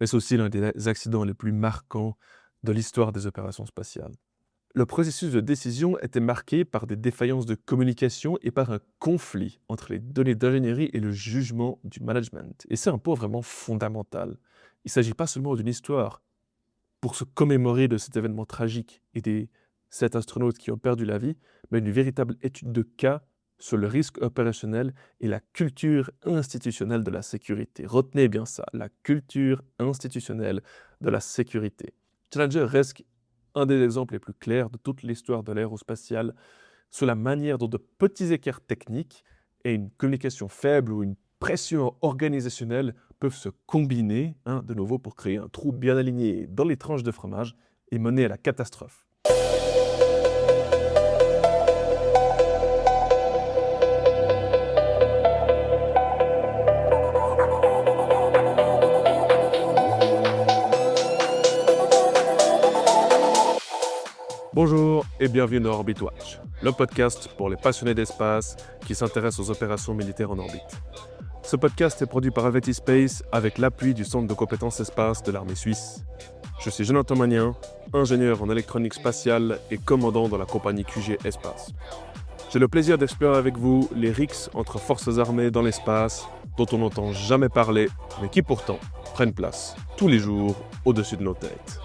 mais c'est aussi l'un des accidents les plus marquants de l'histoire des opérations spatiales. Le processus de décision était marqué par des défaillances de communication et par un conflit entre les données d'ingénierie et le jugement du management. Et c'est un point vraiment fondamental. Il ne s'agit pas seulement d'une histoire pour se commémorer de cet événement tragique et des 7 astronautes qui ont perdu la vie, mais une véritable étude de cas sur le risque opérationnel et la culture institutionnelle de la sécurité. Retenez bien ça, la culture institutionnelle de la sécurité. Challenger reste un des exemples les plus clairs de toute l'histoire de l'aérospatiale sur la manière dont de petits écarts techniques et une communication faible ou une pression organisationnelle peuvent se combiner, de nouveau, pour créer un trou bien aligné dans les tranches de fromage et mener à la catastrophe. Bonjour et bienvenue dans Orbit Watch, le podcast pour les passionnés d'espace qui s'intéressent aux opérations militaires en orbite. Ce podcast est produit par Helvetii Space avec l'appui du Centre de compétences espace de l'armée suisse. Je suis Jonathan Magnin, ingénieur en électronique spatiale et commandant dans la compagnie QG Espace. J'ai le plaisir d'explorer avec vous les rixes entre forces armées dans l'espace dont on n'entend jamais parler, mais qui pourtant prennent place tous les jours au-dessus de nos têtes.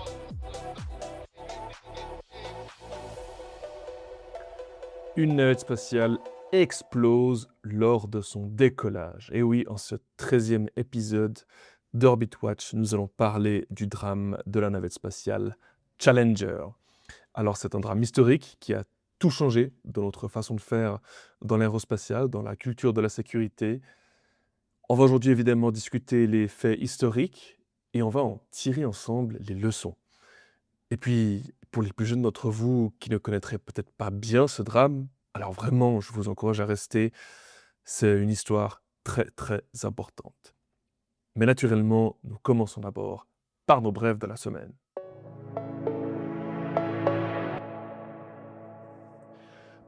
Une navette spatiale explose lors de son décollage. Et oui, en ce 13e épisode d'Orbit Watch, nous allons parler du drame de la navette spatiale Challenger. Alors c'est un drame historique qui a tout changé dans notre façon de faire dans l'aérospatiale, dans la culture de la sécurité. On va aujourd'hui évidemment discuter les faits historiques et on va en tirer ensemble les leçons. Et puis, pour les plus jeunes d'entre vous qui ne connaîtraient peut-être pas bien ce drame, alors vraiment, je vous encourage à rester. C'est une histoire très, très importante. Mais naturellement, nous commençons d'abord par nos brèves de la semaine.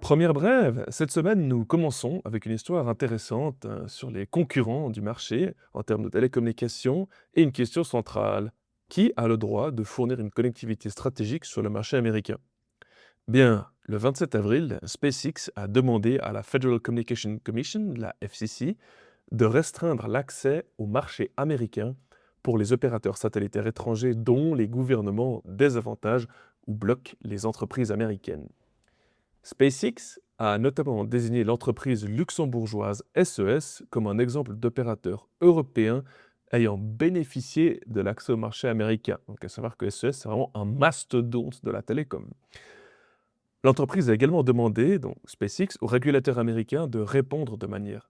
Première brève, cette semaine, nous commençons avec une histoire intéressante sur les concurrents du marché en termes de télécommunications et une question centrale. Qui a le droit de fournir une connectivité stratégique sur le marché américain? Bien, le 27 avril, SpaceX a demandé à la Federal Communication Commission, la FCC, de restreindre l'accès au marché américain pour les opérateurs satellitaires étrangers dont les gouvernements désavantagent ou bloquent les entreprises américaines. SpaceX a notamment désigné l'entreprise luxembourgeoise SES comme un exemple d'opérateur européen ayant bénéficié de l'accès au marché américain. Donc à savoir que SES, c'est vraiment un mastodonte de la télécom. L'entreprise a également demandé, donc SpaceX, aux régulateurs américains de répondre de manière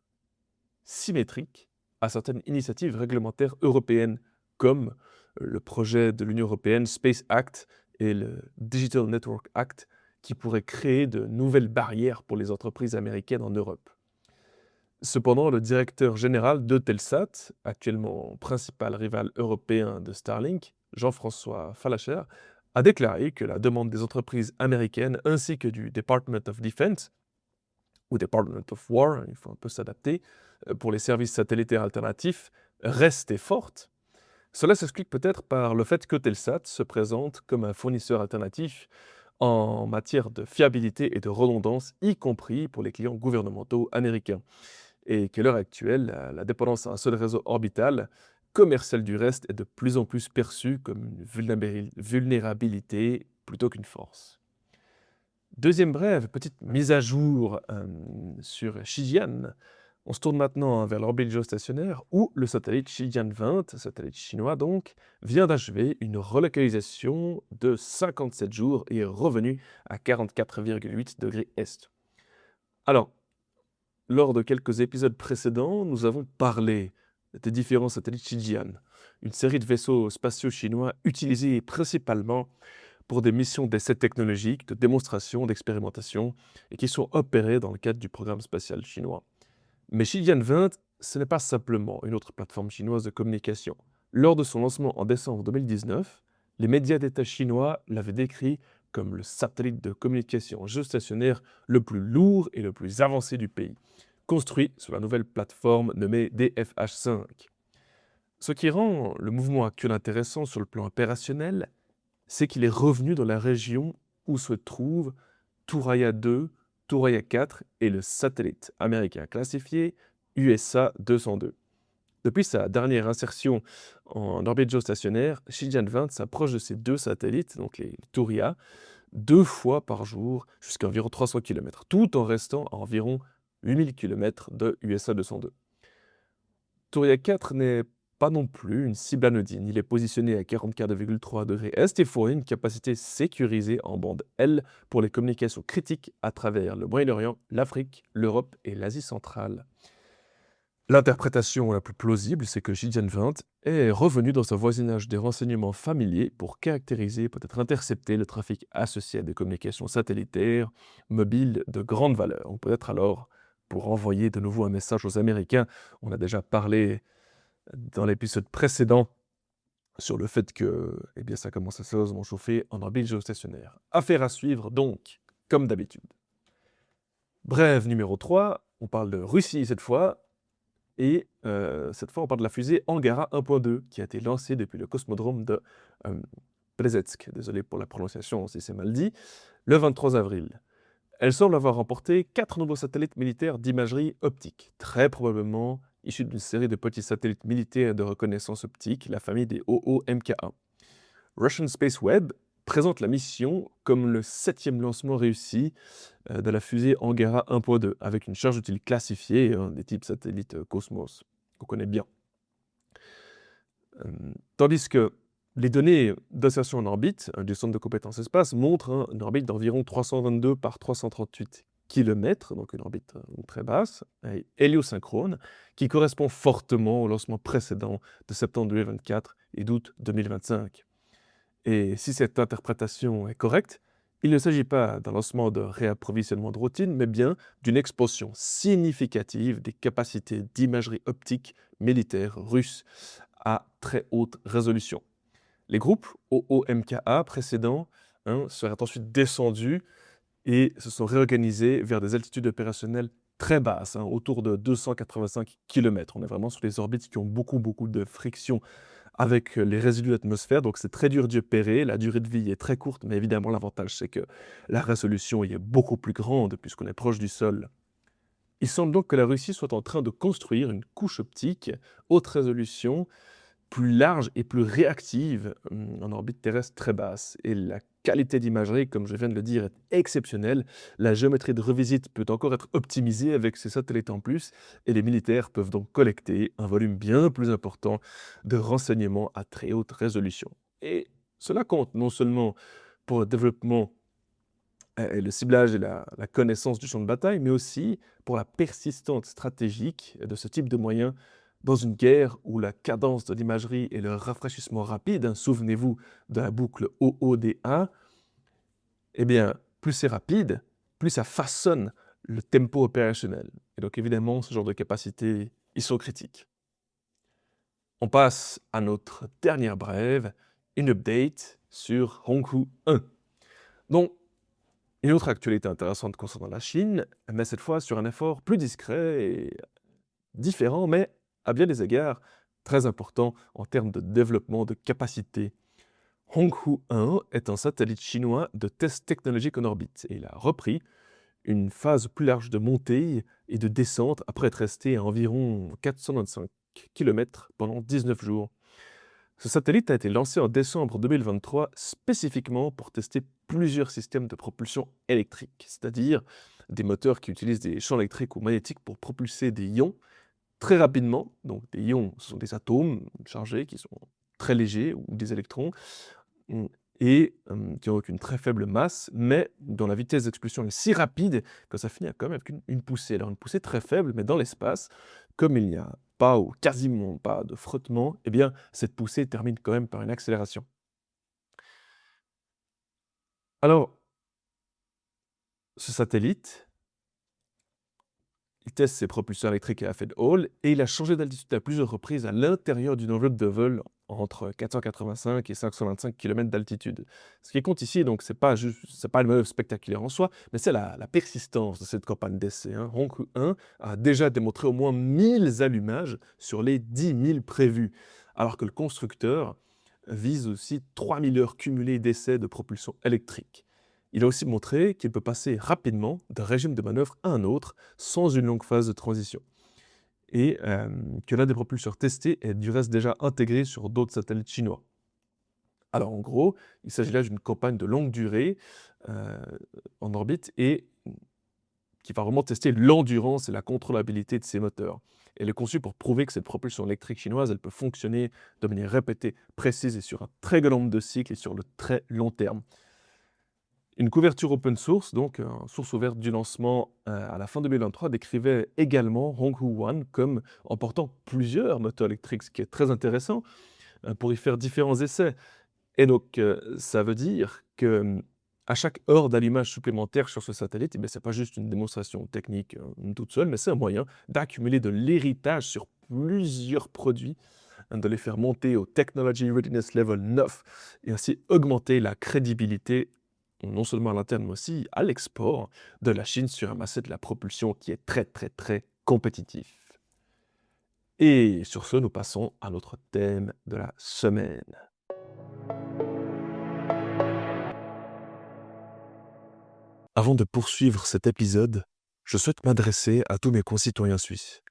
symétrique à certaines initiatives réglementaires européennes, comme le projet de l'Union européenne Space Act et le Digital Network Act, qui pourraient créer de nouvelles barrières pour les entreprises américaines en Europe. Cependant, le directeur général d'Eutelsat, actuellement principal rival européen de Starlink, Jean-François Fallacher, a déclaré que la demande des entreprises américaines ainsi que du Department of Defense, ou Department of War, il faut un peu s'adapter, pour les services satellitaires alternatifs, restait forte. Cela s'explique peut-être par le fait qu'Eutelsat se présente comme un fournisseur alternatif en matière de fiabilité et de redondance, y compris pour les clients gouvernementaux américains. Et qu'à l'heure actuelle, la dépendance à un seul réseau orbital, commercial du reste, est de plus en plus perçue comme une vulnérabilité plutôt qu'une force. Deuxième brève, petite mise à jour sur Shijian. On se tourne maintenant vers l'orbite géostationnaire où le satellite Shijian 20, satellite chinois donc, vient d'achever une relocalisation de 57 jours et est revenu à 44,8 degrés Est. Alors, lors de quelques épisodes précédents, nous avons parlé des différents satellites Shijian, une série de vaisseaux spatiaux chinois utilisés principalement pour des missions d'essais technologiques, de démonstration, d'expérimentation, et qui sont opérés dans le cadre du programme spatial chinois. Mais Shijian 20, ce n'est pas simplement une autre plateforme chinoise de communication. Lors de son lancement en décembre 2019, les médias d'État chinois l'avaient décrit comme le satellite de communication géostationnaire le plus lourd et le plus avancé du pays, construit sur la nouvelle plateforme nommée DFH5. Ce qui rend le mouvement actuel intéressant sur le plan opérationnel, c'est qu'il est revenu dans la région où se trouvent Thuraya 2, Thuraya 4 et le satellite américain classifié USA 202. Depuis sa dernière insertion en orbite géostationnaire, Shijian 20 s'approche de ces deux satellites, donc les Thuraya, 2 fois par jour jusqu'à environ 300 km, tout en restant à environ 8000 km de USA 202. Thuraya 4 n'est pas non plus une cible anodine. Il est positionné à 44,3 degrés est et fournit une capacité sécurisée en bande L pour les communications critiques à travers le Moyen-Orient, l'Afrique, l'Europe et l'Asie centrale. L'interprétation la plus plausible, c'est que Shijian 20 est revenu dans son voisinage des renseignements familiers pour caractériser, peut-être intercepter le trafic associé à des communications satellitaires mobiles de grande valeur, ou peut-être alors pour envoyer de nouveau un message aux Américains. On a déjà parlé dans l'épisode précédent sur le fait que eh bien, ça commence à sérieusement chauffer en orbite géostationnaire. Affaire à suivre donc, comme d'habitude. Brève numéro 3, on parle de Russie cette fois, et cette fois on parle de la fusée Angara 1.2 qui a été lancée depuis le cosmodrome de Plesetsk, désolé pour la prononciation si c'est mal dit, le 23 avril. Elle semble avoir remporté 4 nouveaux satellites militaires d'imagerie optique, très probablement issus d'une série de petits satellites militaires de reconnaissance optique, la famille des OOMK1. Russian Space Web présente la mission comme le 7e lancement réussi de la fusée Angara 1.2, avec une charge utile classifiée des types satellites Cosmos, qu'on connaît bien. Tandis que les données d'insertion en orbite du centre de compétences espace montrent une orbite d'environ 322 par 338 km, donc une orbite très basse, et héliosynchrone, qui correspond fortement au lancement précédent de septembre 2024 et d'août 2025. Et si cette interprétation est correcte, il ne s'agit pas d'un lancement de réapprovisionnement de routine, mais bien d'une expansion significative des capacités d'imagerie optique militaire russe à très haute résolution. Les groupes OOMKA précédents seraient ensuite descendus et se sont réorganisés vers des altitudes opérationnelles très basses, autour de 285 km. On est vraiment sur des orbites qui ont beaucoup de friction avec les résidus de l'atmosphère, donc c'est très dur d'y opérer, la durée de vie est très courte, mais évidemment l'avantage c'est que la résolution y est beaucoup plus grande puisqu'on est proche du sol. Il semble donc que la Russie soit en train de construire une couche optique haute résolution plus large et plus réactive en orbite terrestre très basse. Et la qualité d'imagerie, comme je viens de le dire, est exceptionnelle. La géométrie de revisite peut encore être optimisée avec ces satellites en plus, et les militaires peuvent donc collecter un volume bien plus important de renseignements à très haute résolution. Et cela compte non seulement pour le développement et le ciblage et la connaissance du champ de bataille, mais aussi pour la persistance stratégique de ce type de moyens dans une guerre où la cadence de l'imagerie et le rafraîchissement rapide, souvenez-vous de la boucle OODA, eh bien, plus c'est rapide, plus ça façonne le tempo opérationnel. Et donc évidemment, ce genre de capacités, ils sont critiques. On passe à notre dernière brève, une update sur Honghu 1. Donc, une autre actualité intéressante concernant la Chine, mais cette fois sur un effort plus discret et différent, mais à bien des égards très important en termes de développement de capacité. Honghu 1 est un satellite chinois de test technologique en orbite et il a repris une phase plus large de montée et de descente après être resté à environ 425 km pendant 19 jours. Ce satellite a été lancé en décembre 2023 spécifiquement pour tester plusieurs systèmes de propulsion électrique, c'est-à-dire des moteurs qui utilisent des champs électriques ou magnétiques pour propulser des ions très rapidement. Donc des ions, ce sont des atomes chargés qui sont très légers, ou des électrons, et qui ont une très faible masse, mais dont la vitesse d'expulsion est si rapide que ça finit quand même avec une poussée. Alors une poussée très faible, mais dans l'espace, comme il n'y a pas ou quasiment pas de frottement, eh bien cette poussée termine quand même par une accélération. Alors, ce satellite, il teste ses propulseurs électriques à Fed Hall et il a changé d'altitude à plusieurs reprises à l'intérieur d'une enveloppe de vol entre 485 et 525 km d'altitude. Ce qui compte ici, donc, c'est pas une manœuvre spectaculaire en soi, mais c'est la persistance de cette campagne d'essai. Honghu 1 a déjà démontré au moins 1000 allumages sur les 10 000 prévus, alors que le constructeur vise aussi 3000 heures cumulées d'essais de propulsion électrique. Il a aussi montré qu'il peut passer rapidement d'un régime de manœuvre à un autre sans une longue phase de transition. Et que l'un des propulseurs testés est du reste déjà intégré sur d'autres satellites chinois. Alors en gros, il s'agit là d'une campagne de longue durée euh, en orbite et qui va vraiment tester l'endurance et la contrôlabilité de ces moteurs. Elle est conçue pour prouver que cette propulsion électrique chinoise, elle peut fonctionner de manière répétée, précise et sur un très grand nombre de cycles et sur le très long terme. Une couverture open source, donc source ouverte du lancement à la fin 2023, décrivait également Honghu One comme emportant plusieurs moteurs électriques, ce qui est très intéressant pour y faire différents essais. Et donc, ça veut dire que à chaque heure d'allumage supplémentaire sur ce satellite, ce n'est pas juste une démonstration technique toute seule, mais c'est un moyen d'accumuler de l'héritage sur plusieurs produits, de les faire monter au Technology Readiness Level 9 et ainsi augmenter la crédibilité, non seulement à l'interne, mais aussi à l'export de la Chine sur un marché de la propulsion qui est très, très, très compétitif. Et sur ce, nous passons à notre thème de la semaine. Avant de poursuivre cet épisode, je souhaite m'adresser à tous mes concitoyens suisses.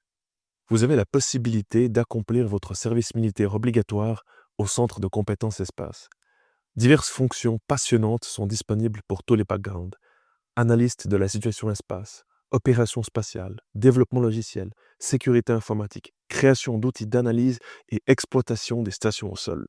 Vous avez la possibilité d'accomplir votre service militaire obligatoire au Centre de compétences espace. Diverses fonctions passionnantes sont disponibles pour tous les backgrounds. Analyste de la situation espace, opération spatiale, développement logiciel, sécurité informatique, création d'outils d'analyse et exploitation des stations au sol.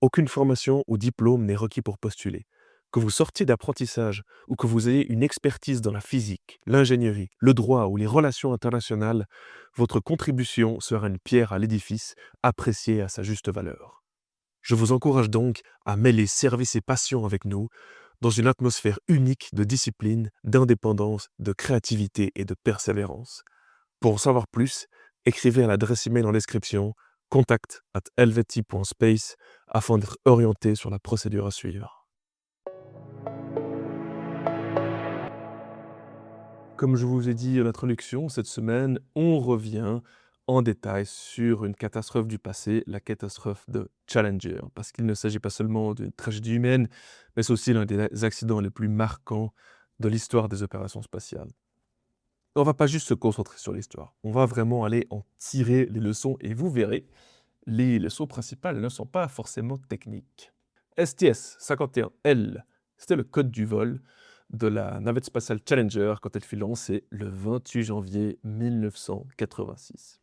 Aucune formation ou diplôme n'est requis pour postuler. Que vous sortiez d'apprentissage ou que vous ayez une expertise dans la physique, l'ingénierie, le droit ou les relations internationales, votre contribution sera une pierre à l'édifice, appréciée à sa juste valeur. Je vous encourage donc à mêler service et passion avec nous dans une atmosphère unique de discipline, d'indépendance, de créativité et de persévérance. Pour en savoir plus, écrivez à l'adresse email en description contact@helveti.space afin d'être orienté sur la procédure à suivre. Comme je vous ai dit en introduction, cette semaine, on revient en détail sur une catastrophe du passé, la catastrophe de Challenger, parce qu'il ne s'agit pas seulement d'une tragédie humaine, mais c'est aussi l'un des accidents les plus marquants de l'histoire des opérations spatiales. On va pas juste se concentrer sur l'histoire, on va vraiment aller en tirer les leçons et vous verrez, les leçons principales ne sont pas forcément techniques. STS-51L, c'était le code du vol de la navette spatiale Challenger quand elle fut lancée le 28 janvier 1986.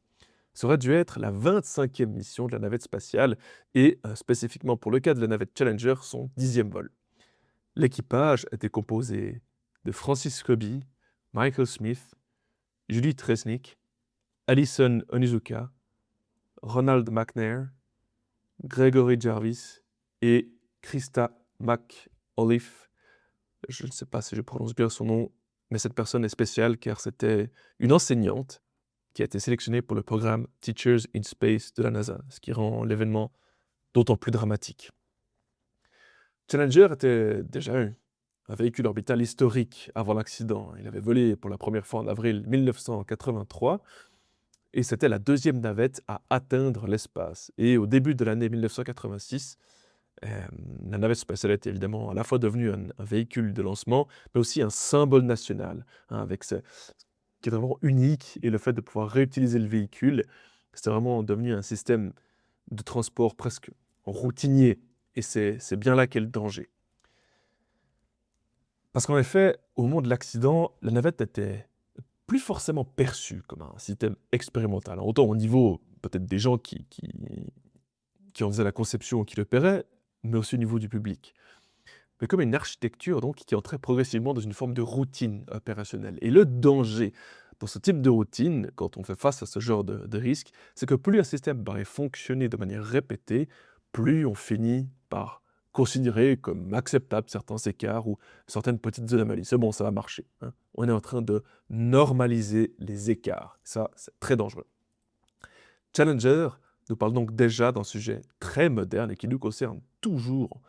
Ça aurait dû être la 25e mission de la navette spatiale et spécifiquement pour le cas de la navette Challenger, son 10e vol. L'équipage était composé de Francis Scobie, Michael Smith, Judith Resnick, Alison Onizuka, Ronald McNair, Gregory Jarvis et Krista McAuliffe. Je ne sais pas si je prononce bien son nom, mais cette personne est spéciale car c'était une enseignante qui a été sélectionnée pour le programme Teachers in Space de la NASA, ce qui rend l'événement d'autant plus dramatique. Challenger était déjà un véhicule orbital historique avant l'accident. Il avait volé pour la première fois en avril 1983 et c'était la deuxième navette à atteindre l'espace. Et au début de l'année 1986, la navette spatiale est évidemment à la fois devenue un véhicule de lancement, mais aussi un symbole national, avec ce qui est vraiment unique et le fait de pouvoir réutiliser le véhicule, c'est vraiment devenu un système de transport presque routinier et c'est bien là qu'est le danger. Parce qu'en effet, au moment de l'accident, la navette était plus forcément perçue comme un système expérimental. Autant au niveau peut-être des gens qui en faisaient la conception ou qui l'opéraient, mais aussi au niveau du public. Mais comme une architecture donc qui entrait progressivement dans une forme de routine opérationnelle. Et le danger dans ce type de routine, quand on fait face à ce genre de risque, c'est que plus un système paraît fonctionner de manière répétée, plus on finit par considérer comme acceptable certains écarts ou certaines petites anomalies. C'est bon, ça va marcher, hein. On est en train de normaliser les écarts. Ça, c'est très dangereux. Challenger nous parle donc déjà d'un sujet très moderne et qui nous concerne toujours.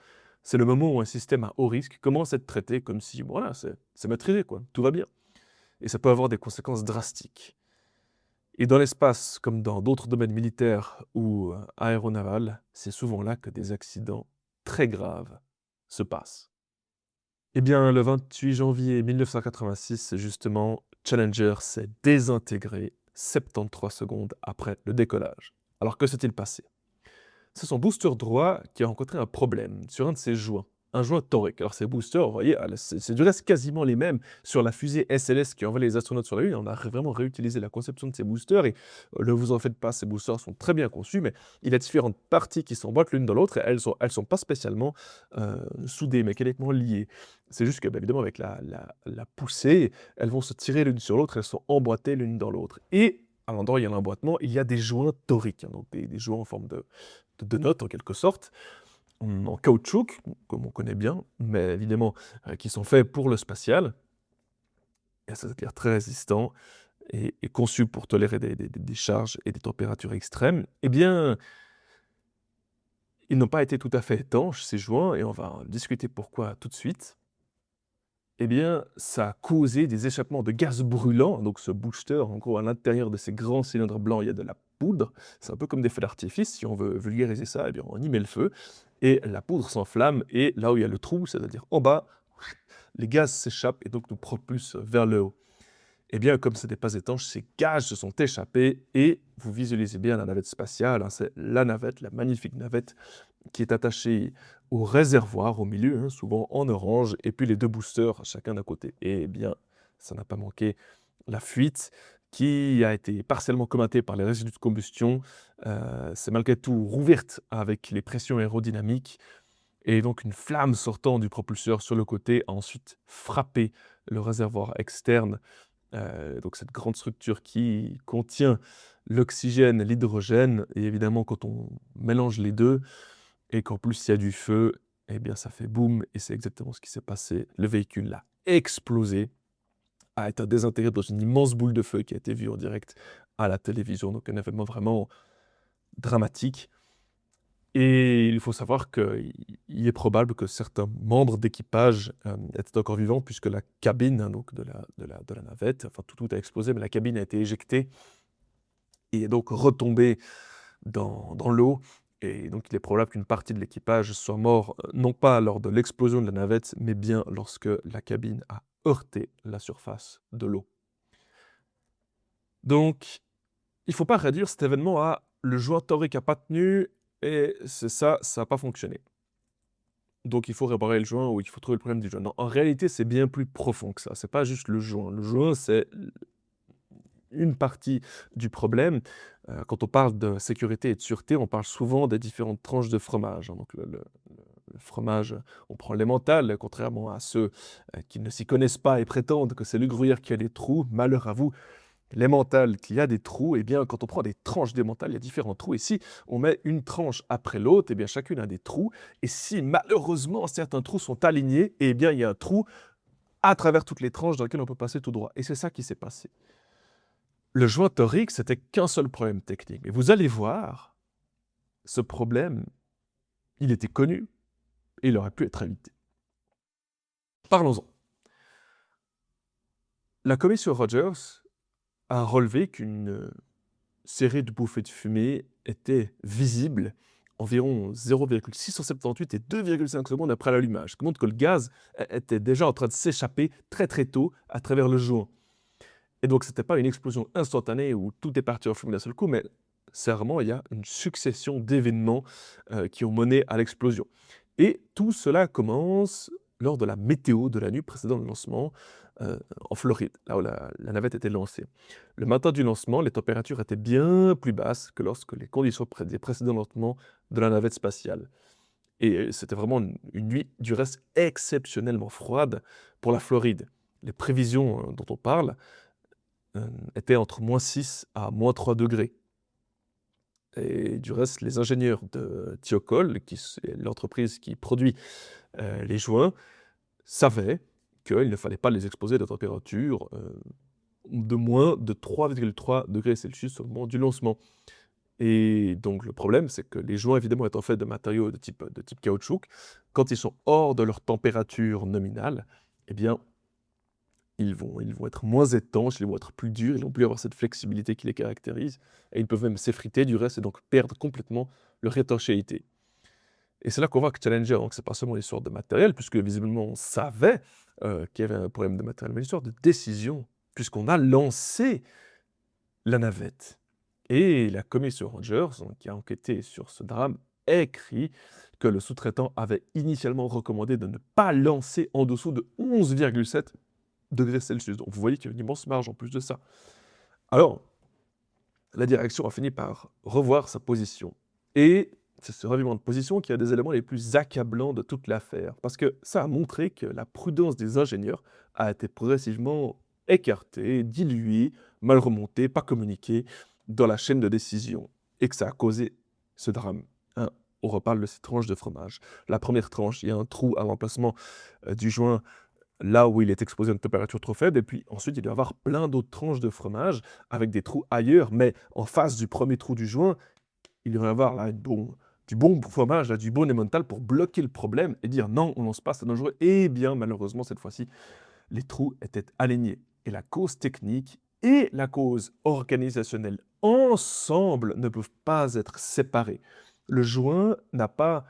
C'est le moment où un système à haut risque commence à être traité comme si, voilà, c'est maîtrisé, quoi, tout va bien. Et ça peut avoir des conséquences drastiques. Et dans l'espace, comme dans d'autres domaines militaires ou aéronavals, c'est souvent là que des accidents très graves se passent. Eh bien, le 28 janvier 1986, justement, Challenger s'est désintégré 73 secondes après le décollage. Alors que s'est-il passé? C'est son booster droit qui a rencontré un problème sur un de ses joints, un joint torique. Alors ces boosters, vous voyez, c'est du reste quasiment les mêmes sur la fusée SLS qui a envoyé les astronautes sur la Lune. On a vraiment réutilisé la conception de ces boosters et ne vous en faites pas, ces boosters sont très bien conçus, mais il y a différentes parties qui s'emboîtent l'une dans l'autre et elles sont pas spécialement soudées, mécaniquement liées. C'est juste que, bah, évidemment, avec la poussée, elles vont se tirer l'une sur l'autre, elles sont emboîtées l'une dans l'autre. Et à l'endroit où il y a l'emboîtement, il y a des joints toriques, hein, donc des joints en forme de notes en quelque sorte, en caoutchouc, comme on connaît bien, mais évidemment qui sont faits pour le spatial, et c'est-à-dire très résistants et conçus pour tolérer des charges et des températures extrêmes. Eh bien, ils n'ont pas été tout à fait étanches, ces joints, et on va en discuter pourquoi tout de suite. Eh bien, ça a causé des échappements de gaz brûlants. Donc ce booster, en gros, à l'intérieur de ces grands cylindres blancs, il y a de la poudre. C'est un peu comme des feux d'artifice. Si on veut vulgariser ça, eh bien, on y met le feu et la poudre s'enflamme. Et là où il y a le trou, c'est-à-dire en bas, les gaz s'échappent et donc nous propulsent vers le haut. Eh bien, comme ce n'est pas étanche, ces gaz se sont échappés et vous visualisez bien la navette spatiale, hein, c'est la navette, la magnifique navette qui est attachée au réservoir au milieu, hein, souvent en orange, et puis les deux boosters, chacun d'un côté. Et eh bien, ça n'a pas manqué la fuite qui a été partiellement commentée par les résidus de combustion. C'est malgré tout rouverte avec les pressions aérodynamiques et donc une flamme sortant du propulseur sur le côté a ensuite frappé le réservoir externe, donc cette grande structure qui contient l'oxygène, l'hydrogène et évidemment quand on mélange les 2 et qu'en plus il y a du feu, eh bien ça fait boum et c'est exactement ce qui s'est passé. Le véhicule a explosé, a été désintégré dans une immense boule de feu qui a été vue en direct à la télévision, donc un événement vraiment dramatique. Et il faut savoir qu'il est probable que certains membres d'équipage, étaient encore vivants puisque la cabine, hein, donc de la navette, enfin tout a explosé, mais la cabine a été éjectée et est donc retombée dans l'eau et donc il est probable qu'une partie de l'équipage soit mort, non pas lors de l'explosion de la navette, mais bien lorsque la cabine a heurté la surface de l'eau. Donc il ne faut pas réduire cet événement à le joint torique a pas tenu et c'est ça, ça a pas fonctionné. Donc il faut réparer le joint ou il faut trouver le problème du joint. Non, en réalité, c'est bien plus profond que ça. C'est pas juste le joint. Le joint, c'est une partie du problème. Quand on parle de sécurité et de sûreté, on parle souvent des différentes tranches de fromage, hein. Donc le fromage, on prend l'emmental, contrairement à ceux, qui ne s'y connaissent pas et prétendent que c'est le gruyère qui a des trous. Malheur à vous, l'emmental qui a des trous, eh bien, quand on prend des tranches d'emmental, il y a différents trous. Et si on met une tranche après l'autre, eh bien, chacune a des trous. Et si malheureusement certains trous sont alignés, eh bien, il y a un trou à travers toutes les tranches dans lequel on peut passer tout droit. Et c'est ça qui s'est passé. Le joint torique, c'était qu'un seul problème technique. Mais vous allez voir, ce problème, il était connu et il aurait pu être évité. Parlons-en. La commission Rogers a relevé qu'une série de bouffées de fumée était visible environ 0,678 et 2,5 secondes après l'allumage, ce qui montre que le gaz était déjà en train de s'échapper très très tôt à travers le joint. Et donc, ce n'était pas une explosion instantanée où tout est parti en fumée d'un seul coup, mais clairement, il y a une succession d'événements qui ont mené à l'explosion. Et tout cela commence lors de la météo de la nuit précédant le lancement en Floride, là où la navette était lancée. Le matin du lancement, les températures étaient bien plus basses que lorsque les conditions des précédents lancements de la navette spatiale. Et c'était vraiment une nuit, du reste, exceptionnellement froide pour la Floride. Les prévisions dont on parle étaient entre -6 à -3 degrés. Et du reste, les ingénieurs de Thiokol, qui c'est l'entreprise qui produit les joints, savaient qu'il ne fallait pas les exposer à des températures de moins de 3,3 degrés Celsius au moment du lancement. Et donc le problème, c'est que les joints, évidemment, étant faits de matériaux de type caoutchouc, quand ils sont hors de leur température nominale, eh bien, ils vont être moins étanches, ils vont être plus durs, ils vont plus avoir cette flexibilité qui les caractérise et ils peuvent même s'effriter du reste et donc perdre complètement leur étanchéité. Et c'est là qu'on voit que Challenger, donc c'est pas seulement une histoire de matériel, puisque visiblement on savait qu'il y avait un problème de matériel, mais une histoire de décision, puisqu'on a lancé la navette. Et la commission Rogers, donc, qui a enquêté sur ce drame, écrit que le sous-traitant avait initialement recommandé de ne pas lancer en dessous de 11,7 degrés Celsius. Donc vous voyez qu'il y a une immense marge en plus de ça. Alors, la direction a fini par revoir sa position. Et c'est ce revirement de position qui a des éléments les plus accablants de toute l'affaire, parce que ça a montré que la prudence des ingénieurs a été progressivement écartée, diluée, mal remontée, pas communiquée dans la chaîne de décision, et que ça a causé ce drame. Hein, on reparle de ces tranches de fromage. La première tranche, il y a un trou à l'emplacement du joint là où il est exposé à une température trop faible, et puis ensuite il doit y avoir plein d'autres tranches de fromage avec des trous ailleurs, mais en face du premier trou du joint, il devrait y avoir là du bon fromage, là, du bon emmental pour bloquer le problème et dire non, on lance pas, c'est dangereux. Eh bien, malheureusement, cette fois-ci, les trous étaient alignés. Et la cause technique et la cause organisationnelle ensemble ne peuvent pas être séparées. Le joint n'a pas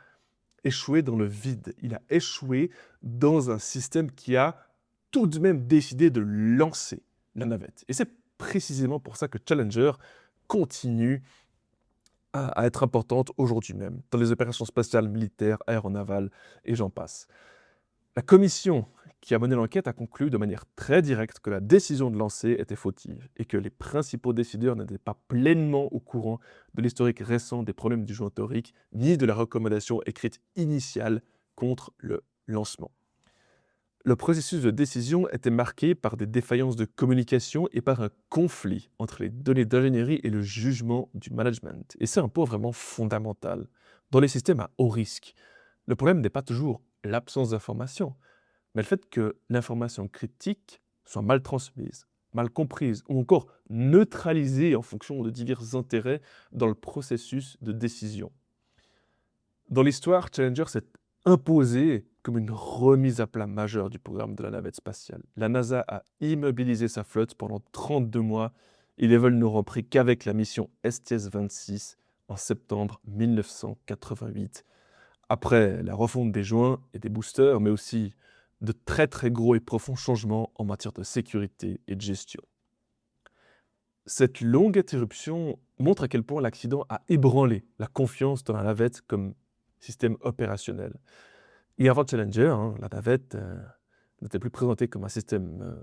échoué dans le vide, il a échoué dans un système qui a tout de même décidé de lancer la navette. Et c'est précisément pour ça que Challenger continue à être importante aujourd'hui même, dans les opérations spatiales, militaires, aéronavales, et j'en passe. La commission qui a mené l'enquête a conclu de manière très directe que la décision de lancer était fautive et que les principaux décideurs n'étaient pas pleinement au courant de l'historique récent des problèmes du joint torique, ni de la recommandation écrite initiale contre le lancement. Le processus de décision était marqué par des défaillances de communication et par un conflit entre les données d'ingénierie et le jugement du management. Et c'est un point vraiment fondamental. Dans les systèmes à haut risque, le problème n'est pas toujours l'absence d'information, mais le fait que l'information critique soit mal transmise, mal comprise ou encore neutralisée en fonction de divers intérêts dans le processus de décision. Dans l'histoire, Challenger s'est imposé comme une remise à plat majeure du programme de la navette spatiale. La NASA a immobilisé sa flotte pendant 32 mois et les vols n'auront pris qu'avec la mission STS-26 en septembre 1988. Après la refonte des joints et des boosters, mais aussi de très très gros et profonds changements en matière de sécurité et de gestion. Cette longue interruption montre à quel point l'accident a ébranlé la confiance dans la navette comme système opérationnel. Et avant Challenger, hein, la navette n'était plus présentée comme un système,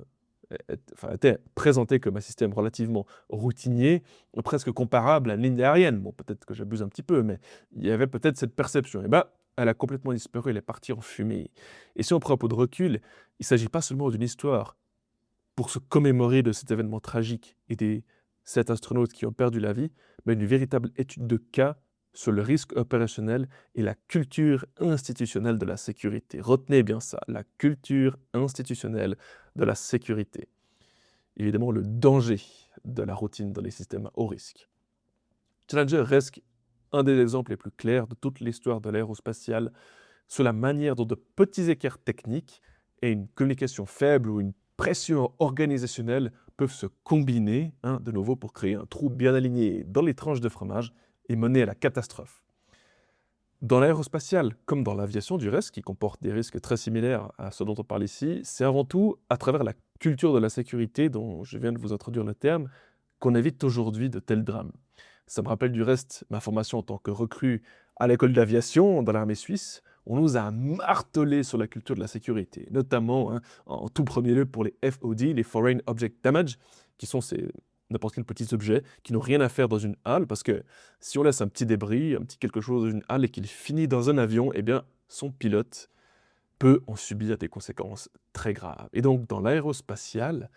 était présentée comme un système relativement routinier, presque comparable à une ligne aérienne. Bon, peut-être que j'abuse un petit peu, mais il y avait peut-être cette perception. Et ben, elle a complètement disparu, elle est partie en fumée. Et si on prend un peu de recul, il ne s'agit pas seulement d'une histoire pour se commémorer de cet événement tragique et des 7 astronautes qui ont perdu la vie, mais une véritable étude de cas sur le risque opérationnel et la culture institutionnelle de la sécurité. Retenez bien ça, la culture institutionnelle de la sécurité. Évidemment, le danger de la routine dans les systèmes à haut risque. Challenger reste un des exemples les plus clairs de toute l'histoire de l'aérospatiale sur la manière dont de petits écarts techniques et une communication faible ou une pression organisationnelle peuvent se combiner, de nouveau, pour créer un trou bien aligné dans les tranches de fromage et mener à la catastrophe. Dans l'aérospatiale, comme dans l'aviation du reste, qui comporte des risques très similaires à ceux dont on parle ici, c'est avant tout à travers la culture de la sécurité, dont je viens de vous introduire le terme, qu'on évite aujourd'hui de tels drames. Ça me rappelle du reste ma formation en tant que recrue à l'école d'aviation dans l'armée suisse. On nous a martelé sur la culture de la sécurité, notamment en tout premier lieu pour les FOD, les Foreign Object Damage, qui sont n'importe quels petits objets qui n'ont rien à faire dans une halle, parce que si on laisse un petit débris, un petit quelque chose dans une halle et qu'il finit dans un avion, eh bien, son pilote peut en subir des conséquences très graves. Et donc, dans l'aérospatiale,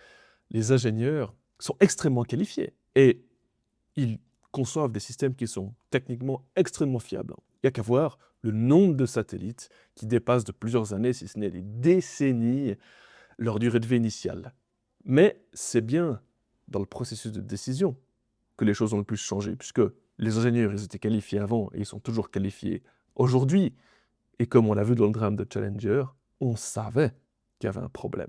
les ingénieurs sont extrêmement qualifiés et ils conçoivent des systèmes qui sont techniquement extrêmement fiables. Il n'y a qu'à voir le nombre de satellites qui dépassent de plusieurs années, si ce n'est des décennies, leur durée de vie initiale. Mais c'est bien dans le processus de décision que les choses ont le plus changé, puisque les ingénieurs, ils étaient qualifiés avant et ils sont toujours qualifiés aujourd'hui. Et comme on l'a vu dans le drame de Challenger, on savait qu'il y avait un problème.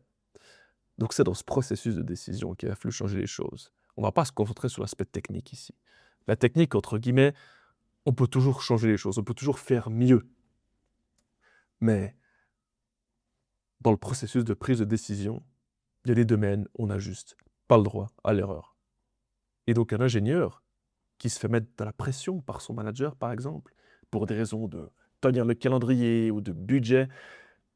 Donc c'est dans ce processus de décision qu'il va falloir changer les choses. On ne va pas se concentrer sur l'aspect technique ici. La technique, entre guillemets, on peut toujours changer les choses, on peut toujours faire mieux. Mais dans le processus de prise de décision, il y a des domaines où on n'a juste pas le droit à l'erreur. Et donc un ingénieur qui se fait mettre de la pression par son manager, par exemple, pour des raisons de tenir le calendrier ou de budget,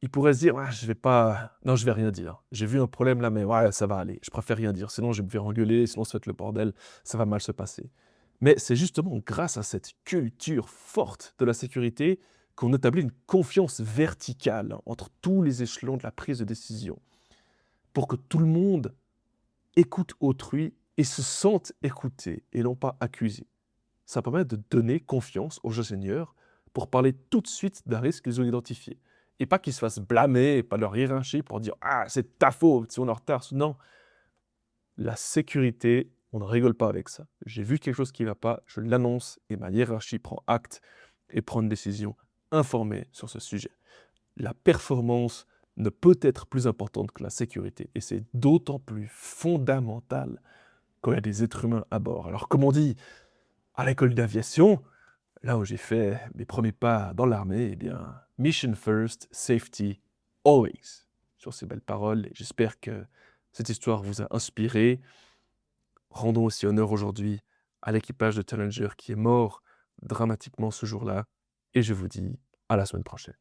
il pourrait se dire: «Ouais, je vais pas non, je vais rien dire. J'ai vu un problème là, mais ouais, ça va aller. Je préfère rien dire, sinon je vais me faire engueuler, sinon ça va être le bordel, ça va mal se passer». Mais c'est justement grâce à cette culture forte de la sécurité qu'on établit une confiance verticale entre tous les échelons de la prise de décision, pour que tout le monde écoute autrui et se sente écouté et non pas accusé. Ça permet de donner confiance aux ingénieurs pour parler tout de suite d'un risque qu'ils ont identifié. Et pas qu'ils se fassent blâmer par leur hiérarchie pour dire: «Ah, c'est ta faute si on est en retard». Non, la sécurité, on ne rigole pas avec ça. J'ai vu quelque chose qui ne va pas, je l'annonce et ma hiérarchie prend acte et prend une décision informée sur ce sujet. La performance ne peut être plus importante que la sécurité et c'est d'autant plus fondamental quand il y a des êtres humains à bord. Alors comme on dit à l'école d'aviation, là où j'ai fait mes premiers pas dans l'armée, eh bien, mission first, safety always. Sur ces belles paroles, et j'espère que cette histoire vous a inspiré. Rendons aussi honneur aujourd'hui à l'équipage de Challenger qui est mort dramatiquement ce jour-là. Et je vous dis à la semaine prochaine.